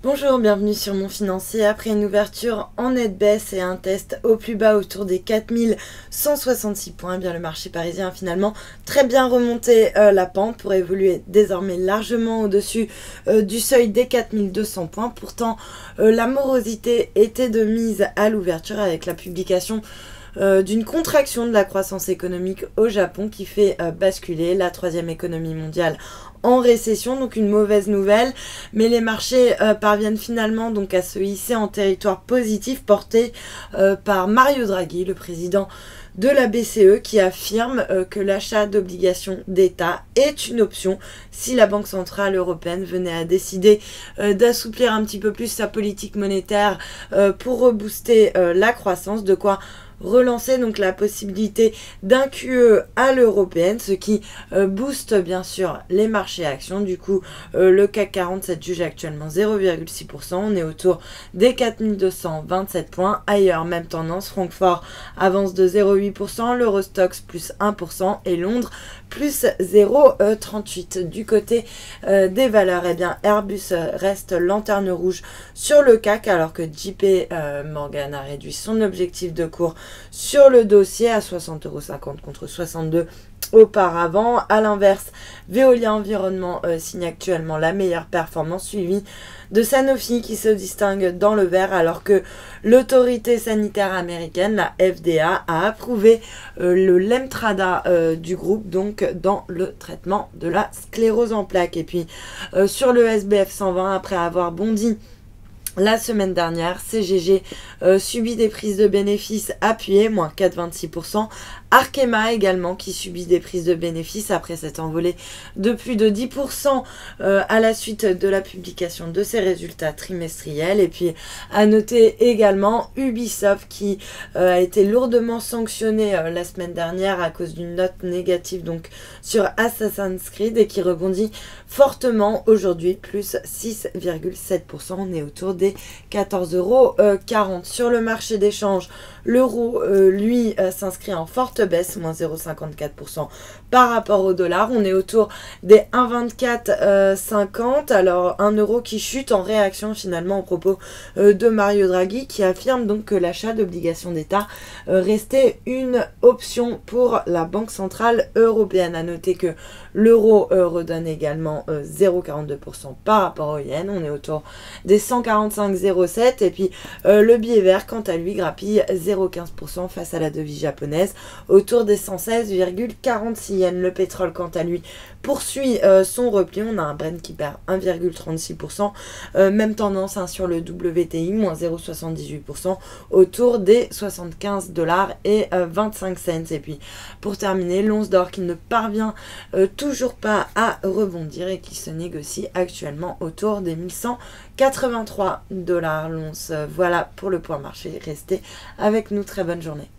Bonjour, bienvenue sur Mon Financier. Après une ouverture en nette baisse et un test au plus bas autour des 4166 points, le marché parisien a finalement très bien remonté la pente pour évoluer désormais largement au-dessus du seuil des 4200 points. Pourtant, la morosité était de mise à l'ouverture avec la publication d'une contraction de la croissance économique au Japon qui fait basculer la troisième économie mondiale en récession, donc une mauvaise nouvelle, mais les marchés parviennent finalement donc à se hisser en territoire positif porté par Mario Draghi, le président de la BCE, qui affirme que l'achat d'obligations d'État est une option si la Banque Centrale Européenne venait à décider d'assouplir un petit peu plus sa politique monétaire pour rebooster la croissance, de quoi relancer donc la possibilité d'un QE à l'européenne, ce qui booste bien sûr les marchés actions. Du coup, le CAC 40 s'est juge actuellement 0,6%. On est autour des 4227 points. Ailleurs, même tendance. Francfort avance de 0,8%, l'Eurostoxx plus 1% et Londres plus 0,38%. Du côté des valeurs, Airbus reste lanterne rouge sur le CAC alors que JP Morgan a réduit son objectif de cours sur le dossier à 60,50 € contre 62 auparavant. A l'inverse, Veolia Environnement signe actuellement la meilleure performance, suivie de Sanofi qui se distingue dans le vert alors que l'autorité sanitaire américaine, la FDA, a approuvé le Lemtrada du groupe, donc dans le traitement de la sclérose en plaques. Et puis sur le SBF 120, après avoir bondi la semaine dernière, CGG subit des prises de bénéfices appuyées, moins 4,26%. Arkema également qui subit des prises de bénéfices après s'être envolé de plus de 10% à la suite de la publication de ses résultats trimestriels. Et puis à noter également Ubisoft qui a été lourdement sanctionné la semaine dernière à cause d'une note négative donc sur Assassin's Creed et qui rebondit fortement aujourd'hui, plus 6,7%. On est autour des 14,40 €. Sur le marché des changes, l'euro, lui, s'inscrit en forte baisse, moins 0,54% par rapport au dollar. On est autour des 1,2450. Alors, un euro qui chute en réaction finalement aux propos de Mario Draghi, qui affirme donc que l'achat d'obligations d'État restait une option pour la Banque Centrale Européenne. À noter que l'euro redonne également 0,42% par rapport au yen. On est autour des 145,07. Et puis le billet vert, quant à lui, grappille 0,15% face à la devise japonaise, autour des 116,46 yens. Le pétrole, quant à lui, poursuit son repli. On a un Brent qui perd 1,36%. Même tendance sur le WTI, moins 0,78%, autour des 75,25 $. Et puis, pour terminer, l'once d'or qui ne parvient toujours pas à rebondir et qui se négocie actuellement autour des 1183 $ l'once. Voilà pour le point marché. Restez avec nous. Très bonne journée.